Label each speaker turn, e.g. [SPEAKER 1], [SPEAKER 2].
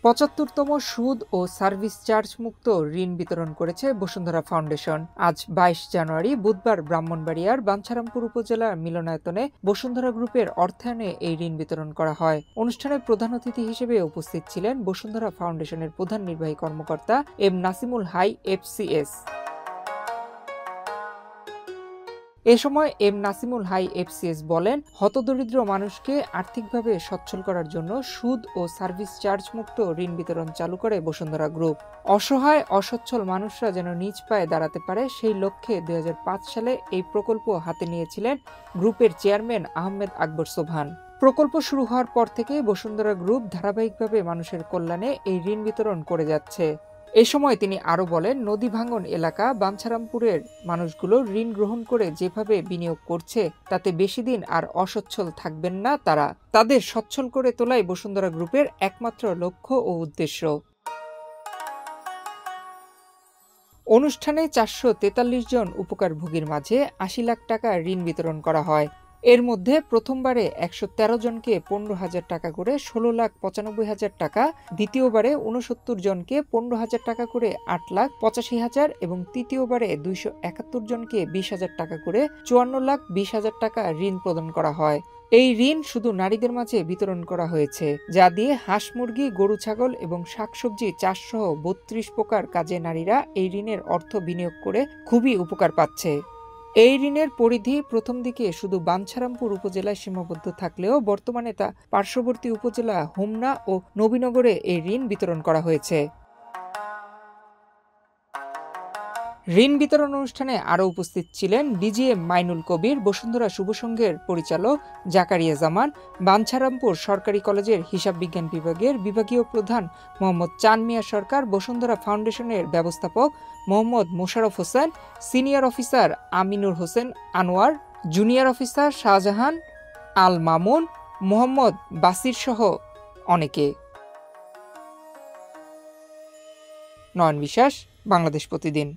[SPEAKER 1] ৭৫তম সুদ ও service charge মুক্ত ঋণ বিতরণ করেছে বসুন্ধরা ফাউন্ডেশন। আজ ২২ জানুয়ারি বুধবার ব্রাহ্মণবাড়িয়ার বাঞ্ছারামপুর উপজেলার মিলনায়তনে বসুন্ধরা গ্রুপের অর্থায়নে এই ঋণ বিতরণ করা হয়। অনুষ্ঠানে প্রধান অতিথি হিসেবে উপস্থিত ছিলেন বসুন্ধরা ফাউন্ডেশনের প্রধান নির্বাহী কর্মকর্তা এম নাসিমুল হাই এফসিএস। এ সময় এম নাসিমুল হাই এফসিএস বলেন, হতদরিদ্র মানুষকে আর্থিকভাবে সচ্ছল করার জন্য সুদ ও সার্ভিস চার্জ মুক্ত ঋণ বিতরণ চালু করে বসুন্ধরা গ্রুপ। অসহায় অসচ্ছল মানুষরা যেন নিজ পায়ে দাঁড়াতে পারে সেই লক্ষ্যে ২০০৫ সালে এই প্রকল্প হাতে নিয়েছিলেন গ্রুপের চেয়ারম্যান আহমেদ আকবর সোবহান। প্রকল্প শুরু হওয়ার পর থেকে বসুন্ধরা গ্রুপ ধারাবাহিকভাবে মানুষের কল্যাণে এই ঋণ বিতরণ করে যাচ্ছে। এ সময় তিনি আরো বলেন, নদী ভাঙ্গন এলাকা বাঞ্ছারামপুরের মানুষগুলো ঋণ গ্রহণ করে যেভাবে বিনিয়োগ করছে তাতে বেশি দিন আর অসচ্ছল থাকবেন না তারা। তাদের সচ্ছল করে তোলাই বসুন্ধরা গ্রুপের একমাত্র লক্ষ্য ও উদ্দেশ্য। অনুষ্ঠানে ৪৪৩ জন উপকারভোগীর মাঝে ৮০ লাখ টাকা ঋণ বিতরণ করা হয়। এর মধ্যে প্রথমবারে ১১৩ জনকে ১৫,০০০ টাকা করে ১৬,৯৫,০০০ টাকা, দ্বিতীয়বারে ৬৯ জনকে ১৫,০০০ টাকা করে ৮,৮৫,০০০ এবং তৃতীয়বারে ২৭১ জনকে ২০,০০০ টাকা করে ৫৪,২০,০০০ টাকা ঋণ প্রদান করা হয়। এই ঋণ শুধু নারীদের মাঝে বিতরণ করা হয়েছে, যা দিয়ে হাঁস মুরগি, গরু ছাগল এবং শাকসবজি চাষসহ ৩২ প্রকার কাজে নারীরা এই ঋণের অর্থ বিনিয়োগ করে খুবই উপকার পাচ্ছে। এই ঋণের পরিধি প্রথম দিকে শুধু বাঞ্ছারামপুর উপজেলায় সীমাবদ্ধ থাকলেও বর্তমানে তা পার্শ্ববর্তী উপজেলা হোমনা ও নবীনগরে এই ঋণ বিতরণ করা হয়েছে। ঋণ বিতরণ অনুষ্ঠানে আরও উপস্থিত ছিলেন ডিজিএম মাইনুল কবির, বসুন্ধরা শুভ সংঘের পরিচালক জাকারিয়া জামান, বাঞ্ছারামপুর সরকারি কলেজের হিসাব বিজ্ঞান বিভাগের বিভাগীয় প্রধান মোহাম্মদ চান মিয়া সরকার, বসুন্ধরা ফাউন্ডেশনের ব্যবস্থাপক Mohammad Mosharraf Hossain, senior officer Aminur Hossain Anwar, junior officer Shahjahan Al Mamun, Mohammad Basir সহ অনেকে। নয়ন বিশ্বাস, বাংলাদেশ প্রতিদিন।